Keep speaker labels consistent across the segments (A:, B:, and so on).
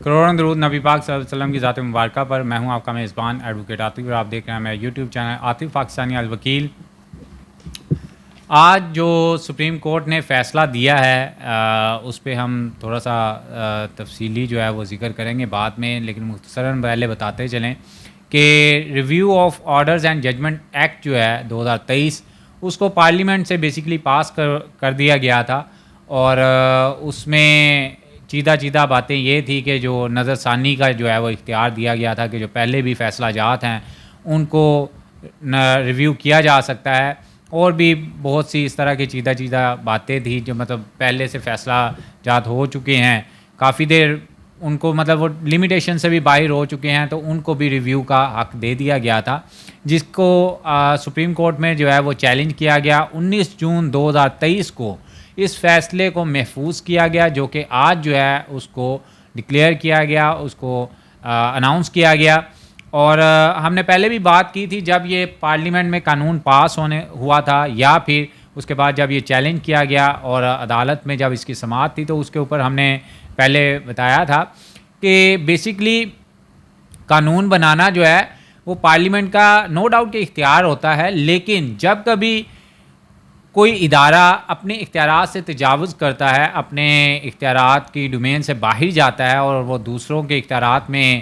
A: کروڑوں درود نبی پاک صلی اللہ علیہ وسلم کی ذات مبارکہ پر. میں ہوں آپ کا میزبان ایڈوکیٹ عاطف اور آپ دیکھ رہے ہیں میرا یوٹیوب چینل عاطف پاکستانی الوکیل. آج جو سپریم کورٹ نے فیصلہ دیا ہے اس پہ ہم تھوڑا سا تفصیلی جو ہے وہ ذکر کریں گے بعد میں, لیکن مختصراً پہلے بتاتے چلیں کہ review of orders and judgment act جو ہے 2023 اس کو پارلیمنٹ سے بیسیکلی پاس کر دیا گیا تھا, اور اس میں چیدہ باتیں یہ تھی کہ جو نظر ثانی کا جو ہے وہ اختیار دیا گیا تھا کہ جو پہلے بھی فیصلہ جات ہیں ان کو ریویو کیا جا سکتا ہے, اور بھی بہت سی اس طرح کی چیدہ باتیں تھیں جو مطلب پہلے سے فیصلہ جات ہو چکے ہیں کافی دیر, ان کو مطلب وہ لمیٹیشن سے بھی باہر ہو چکے ہیں, تو ان کو بھی ریویو کا حق دے دیا گیا تھا, جس کو سپریم کورٹ میں جو ہے وہ چیلنج کیا گیا. 19 جون 2023 کو اس فیصلے کو محفوظ کیا گیا, جو کہ آج جو ہے اس کو ڈکلیئر کیا گیا, اس کو اناؤنس کیا گیا. اور ہم نے پہلے بھی بات کی تھی جب یہ پارلیمنٹ میں قانون پاس ہوا تھا, یا پھر اس کے بعد جب یہ چیلنج کیا گیا اور عدالت میں جب اس کی سماعت تھی, تو اس کے اوپر ہم نے پہلے بتایا تھا کہ بیسکلی قانون بنانا جو ہے وہ پارلیمنٹ کا نو ڈاؤٹ کہ اختیار ہوتا ہے, لیکن جب کبھی کوئی ادارہ اپنے اختیارات سے تجاوز کرتا ہے, اپنے اختیارات کی ڈومین سے باہر جاتا ہے اور وہ دوسروں کے اختیارات میں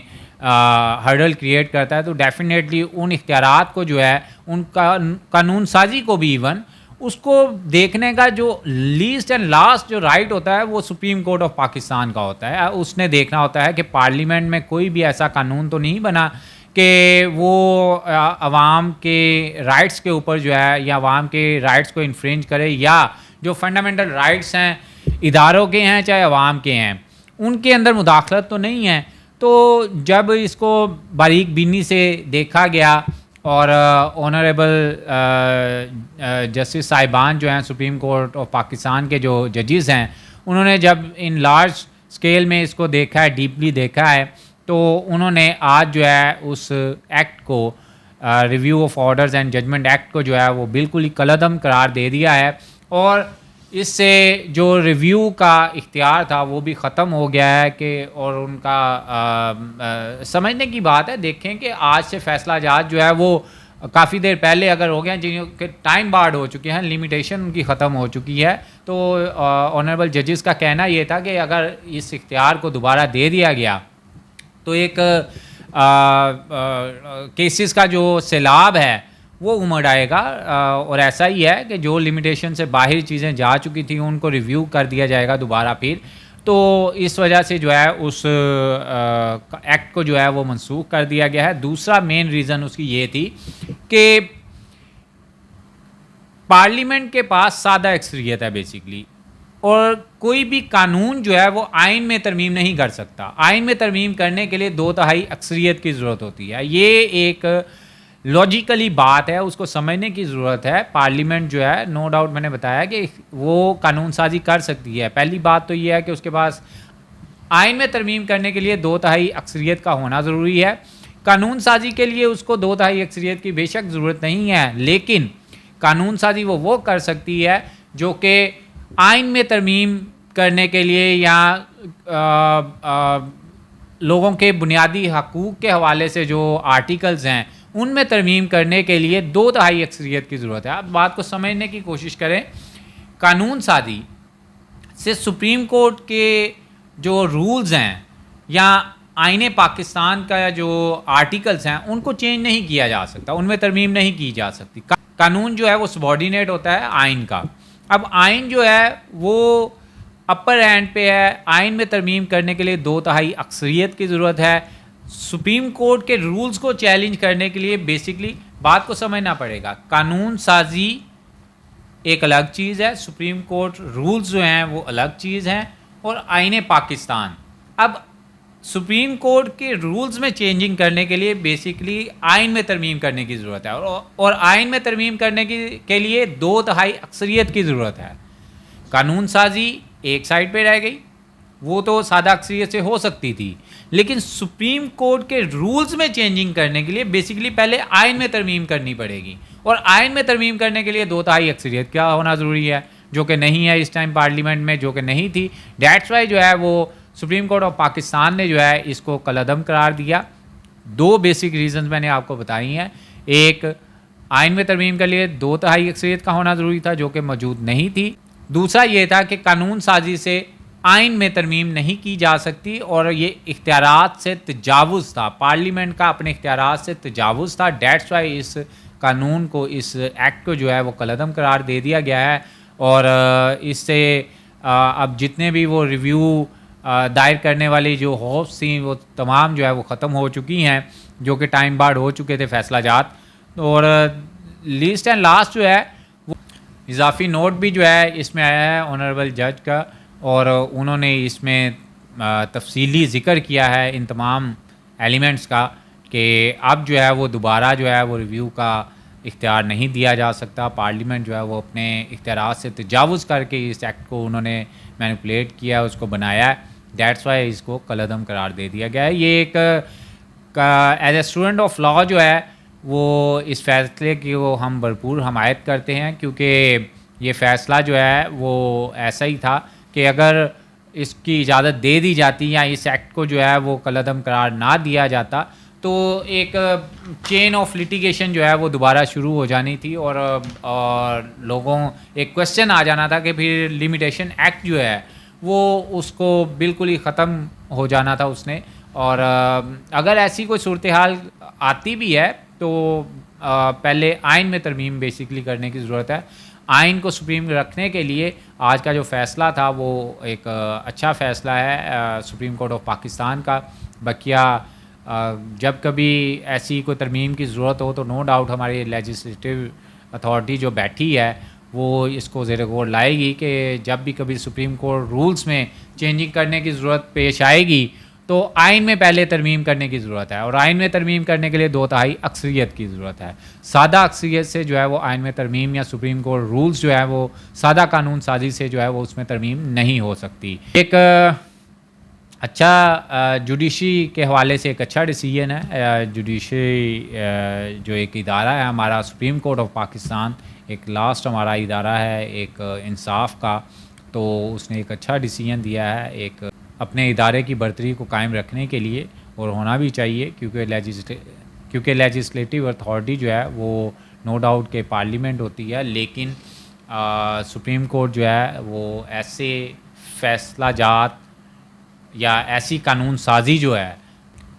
A: ہرڈل کریٹ کرتا ہے, تو ڈیفینیٹلی ان اختیارات کو جو ہے ان کا قانون سازی کو بھی ایون اس کو دیکھنے کا جو لیسٹ اینڈ لاسٹ جو رائٹ ہوتا ہے وہ سپریم کورٹ آف پاکستان کا ہوتا ہے. اس نے دیکھنا ہوتا ہے کہ پارلیمنٹ میں کوئی بھی ایسا قانون تو نہیں بنا کہ وہ عوام کے رائٹس کے اوپر جو ہے یا عوام کے رائٹس کو انفرینج کرے, یا جو فنڈامنٹل رائٹس ہیں اداروں کے ہیں چاہے عوام کے ہیں ان کے اندر مداخلت تو نہیں ہے. تو جب اس کو باریک بینی سے دیکھا گیا اور آنریبل جسٹس صاحبان جو ہیں سپریم کورٹ آف پاکستان کے جو ججز ہیں, انہوں نے جب ان لارج اسکیل میں اس کو دیکھا ہے, ڈیپلی دیکھا ہے, تو انہوں نے آج جو ہے اس ایکٹ کو review of orders and judgment act کو جو ہے وہ بالکل ہی کالعدم قرار دے دیا ہے, اور اس سے جو ریویو کا اختیار تھا وہ بھی ختم ہو گیا ہے. کہ اور ان کا سمجھنے کی بات ہے, دیکھیں کہ آج سے فیصلہ جات جو ہے وہ کافی دیر پہلے اگر ہو گیا جن کے ٹائم بارڈ ہو چکے ہیں, لمیٹیشن ان کی ختم ہو چکی ہے, تو آنریبل ججز کا کہنا یہ تھا کہ اگر اس اختیار کو دوبارہ دے دیا گیا تو ایک کیسز کا جو سیلاب ہے وہ امڑ آئے گا, اور ایسا ہی ہے کہ جو لمیٹیشن سے باہر چیزیں جا چکی تھیں ان کو ریویو کر دیا جائے گا دوبارہ پھر. تو اس وجہ سے جو ہے اس ایکٹ کو جو ہے وہ منسوخ کر دیا گیا ہے. دوسرا مین ریزن اس کی یہ تھی کہ پارلیمنٹ کے پاس سادہ اکثریت ہے بیسیکلی, اور کوئی بھی قانون جو ہے وہ آئین میں ترمیم نہیں کر سکتا. آئین میں ترمیم کرنے کے لیے 2/3 اکثریت کی ضرورت ہوتی ہے. یہ ایک لاجیکلی بات ہے, اس کو سمجھنے کی ضرورت ہے. پارلیمنٹ جو ہے نو ڈاؤٹ میں نے بتایا کہ وہ قانون سازی کر سکتی ہے. پہلی بات تو یہ ہے کہ اس کے پاس آئین میں ترمیم کرنے کے لیے 2/3 اکثریت کا ہونا ضروری ہے. قانون سازی کے لیے اس کو 2/3 اکثریت کی بے شک ضرورت نہیں ہے, لیکن قانون سازی وہ کر سکتی ہے جو کہ آئین میں ترمیم کرنے کے لیے یا لوگوں کے بنیادی حقوق کے حوالے سے جو آرٹیکلز ہیں ان میں ترمیم کرنے کے لیے 2/3 اکثریت کی ضرورت ہے. آپ بات کو سمجھنے کی کوشش کریں. قانون سازی سے سپریم کورٹ کے جو رولز ہیں یا آئین پاکستان کا جو آرٹیکلز ہیں ان کو چینج نہیں کیا جا سکتا, ان میں ترمیم نہیں کی جا سکتی. قانون جو ہے وہ سبارڈینیٹ ہوتا ہے آئین کا. اب آئین جو ہے وہ اپر ہینڈ پہ ہے, آئین میں ترمیم کرنے کے لیے 2/3 اکثریت کی ضرورت ہے. سپریم کورٹ کے رولز کو چیلنج کرنے کے لیے بیسکلی بات کو سمجھنا پڑے گا. قانون سازی ایک الگ چیز ہے, سپریم کورٹ رولز جو ہیں وہ الگ چیز ہیں, اور آئین پاکستان. اب سپریم کورٹ کے رولز میں چینجنگ کرنے کے لیے بیسکلی آئین میں ترمیم کرنے کی ضرورت ہے, اور آئین میں ترمیم کرنے کے لیے 2/3 اکثریت کی ضرورت ہے. قانون سازی ایک سائڈ پہ رہ گئی, وہ تو سادہ اکثریت سے ہو سکتی تھی, لیکن سپریم کورٹ کے رولز میں چینجنگ کرنے کے لیے بیسکلی پہلے آئین میں ترمیم کرنی پڑے گی, اور آئین میں ترمیم کرنے کے لیے 2/3 اکثریت کیا ہونا ضروری ہے, جو کہ نہیں ہے اس ٹائم پارلیمنٹ میں, جو کہ نہیں تھی. دیٹس وائی جو ہے وہ سپریم کورٹ آف پاکستان نے جو ہے اس کو کالعدم قرار دیا. 2 بیسک ریزنز میں نے آپ کو بتائی ہیں. ایک، آئین میں ترمیم کے لیے 2/3 اکثریت کا ہونا ضروری تھا جو کہ موجود نہیں تھی. دوسرا یہ تھا کہ قانون سازی سے آئین میں ترمیم نہیں کی جا سکتی اور یہ اختیارات سے تجاوز تھا، پارلیمنٹ کا اپنے اختیارات سے تجاوز تھا. دیٹس وائی اس قانون کو، اس ایکٹ کو جو ہے وہ کالعدم قرار دے دیا گیا ہے. اور اس سے اب جتنے بھی وہ ریویو دائر کرنے والی جو ہوپس تھیں وہ تمام جو ہے وہ ختم ہو چکی ہیں، جو کہ ٹائم بارڈ ہو چکے تھے فیصلہ جات. اور لیسٹ اینڈ لاسٹ جو ہے وہ اضافی نوٹ بھی جو ہے اس میں آیا ہے آنریبل جج کا، اور انہوں نے اس میں تفصیلی ذکر کیا ہے ان تمام ایلیمنٹس کا کہ اب جو ہے وہ دوبارہ جو ہے وہ ریویو کا اختیار نہیں دیا جا سکتا. پارلیمنٹ جو ہے وہ اپنے اختیارات سے تجاوز کر کے اس ایکٹ کو انہوں نے مینیپولیٹ کیا، اس کو بنایا ہے. دیٹس وائی اس کو کالعدم قرار دے دیا گیا ہے. یہ ایک as a student of law جو ہے وہ اس فیصلے کی وہ ہم بھرپور حمایت کرتے ہیں، کیونکہ یہ فیصلہ جو ہے وہ ایسا ہی تھا کہ اگر اس کی اجازت دے دی جاتی یا اس ایکٹ کو جو ہے وہ کالعدم قرار نہ دیا جاتا تو ایک چین آف لیٹیگیشن جو ہے وہ دوبارہ شروع ہو جانی تھی، اور لوگوں ایک کوشچن آ جانا تھا کہ پھر لمیٹیشن ایکٹ جو ہے وہ اس کو بالکل ہی ختم ہو جانا تھا اس نے. اور اگر ایسی کوئی صورتحال آتی بھی ہے تو پہلے آئین میں ترمیم بیسکلی کرنے کی ضرورت ہے. آئین کو سپریم رکھنے کے لیے آج کا جو فیصلہ تھا وہ ایک اچھا فیصلہ ہے سپریم کورٹ آف پاکستان کا. بقیہ جب کبھی ایسی کوئی ترمیم کی ضرورت ہو تو نو ڈاؤٹ ہماری لیجسلیٹو اتھارٹی جو بیٹھی ہے وہ اس کو زیر غور لائے گی کہ جب بھی کبھی سپریم کورٹ رولز میں چینجنگ کرنے کی ضرورت پیش آئے گی تو آئین میں پہلے ترمیم کرنے کی ضرورت ہے، اور آئین میں ترمیم کرنے کے لیے 2/3 اکثریت کی ضرورت ہے. سادہ اکثریت سے جو ہے وہ آئین میں ترمیم یا سپریم کورٹ رولز جو ہے وہ سادہ قانون سازی سے جو ہے وہ اس میں ترمیم نہیں ہو سکتی. ایک اچھا جوڈیشری کے حوالے سے ایک اچھا ڈیسیجن ہے. جوڈیشری جو ایک ادارہ ہے ہمارا سپریم کورٹ آف پاکستان، ایک لاسٹ ہمارا ادارہ ہے ایک انصاف کا، تو اس نے ایک اچھا ڈیسیجن دیا ہے ایک اپنے ادارے کی برتری کو قائم رکھنے کے لیے، اور ہونا بھی چاہیے کیونکہ لیجسلیٹو اتھارٹی جو ہے وہ نو ڈاؤٹ کہ پارلیمنٹ ہوتی ہے، لیکن سپریم کورٹ جو ہے وہ ایسے فیصلہ جات یا ایسی قانون سازی جو ہے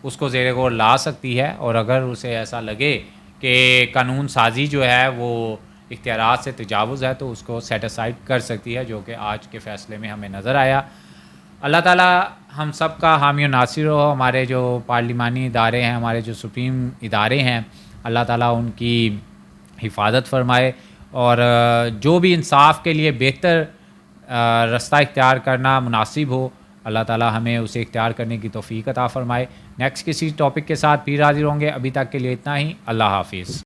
A: اس کو زیر غور لا سکتی ہے. اور اگر اسے ایسا لگے کہ قانون سازی جو ہے وہ اختیارات سے تجاوز ہے تو اس کو سیٹ اسائڈ کر سکتی ہے، جو کہ آج کے فیصلے میں ہمیں نظر آیا. اللہ تعالیٰ ہم سب کا حامی و ناصر ہو. ہمارے جو پارلیمانی ادارے ہیں، ہمارے جو سپریم ادارے ہیں، اللہ تعالیٰ ان کی حفاظت فرمائے، اور جو بھی انصاف کے لیے بہتر رستہ اختیار کرنا مناسب ہو اللہ تعالیٰ ہمیں اسے اختیار کرنے کی توفیق عطا فرمائے. نیکسٹ کسی ٹاپک کے ساتھ پھر حاضر ہوں گے. ابھی تک کے لیے اتنا ہی. اللہ حافظ.